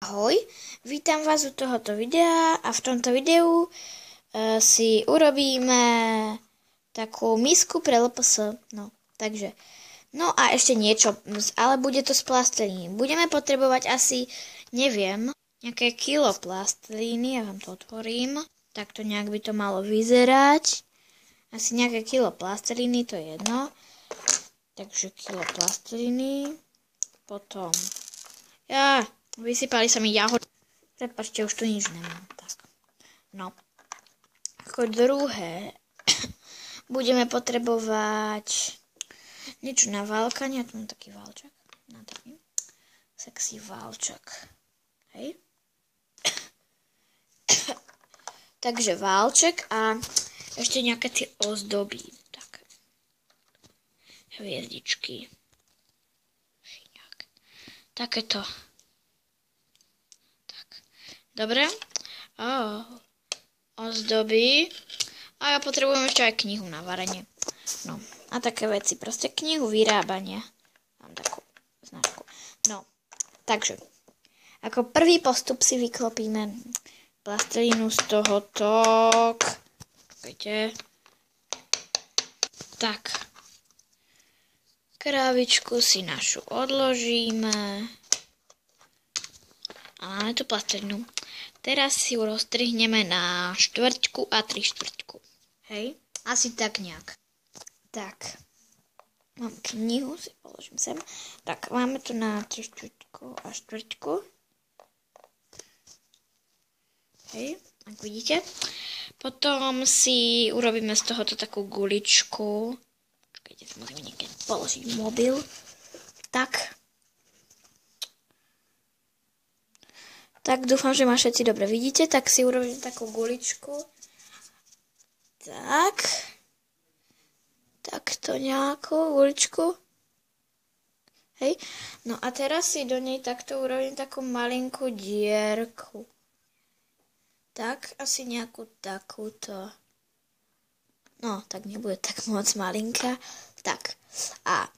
Ahoj, vítam vás u tohoto videa a v tomto videu si urobíme takú misku pre LPS. No a ešte niečo, ale bude to z plastelíny. Budeme potrebovať asi, neviem, nejaké kilo plastelíny, ja vám to otvorím. Takto nejak by to malo vyzerať. Asi nejaké kilo plastelíny, to je jedno. Takže kilo plastelíny, potom vysypali sa mi jahody. Prepáčte, už tu nič nemám. Tak. No. Ako druhé budeme potrebovať niečo na válkanie. Ja tu mám taký válček. Taký sexy válček. Hej. Takže válček a ešte nejaké tie ozdoby. Tak. Hviezdičky. Takéto. Dobre. Ozdoby. A ja potrebujem ešte aj knihu na varenie. No. A také veci. Proste knihu vyrábania. Mám takú značku. No. Takže. Ako prvý postup si vyklopíme plastelínu z tohoto. Počkajte. Tak. Krávičku si našu odložíme. A máme tu plastelínu. Teraz si ju roztrihneme na štvrťku a 3/4. Hej? Asi tak nejak. Tak. Mám knihu, si položím sem. Tak, máme tu na 3/4 a 1/4. Hej, ak vidíte. Potom si urobíme z tohoto takú guličku. Počkajte, si musíme niekde položiť mobil. Tak. Tak dúfam, že ma všetci dobre vidíte. Tak si urobím takú guličku. Tak. Takto nejakú guličku. Hej. No a teraz si do nej takto urobím takú malinkú dierku. Tak, asi nejakú takúto. No, tak nebude tak moc malinká. Tak. A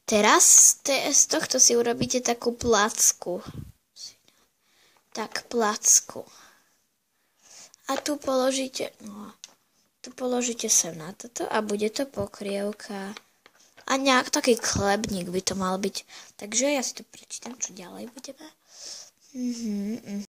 teraz z tohto si urobíte takú placku. Tak, placku. A tu položíte, sem na toto a bude to pokrievka. A nejak taký chlebník by to mal byť. Takže ja si to prečítam, čo ďalej budeme.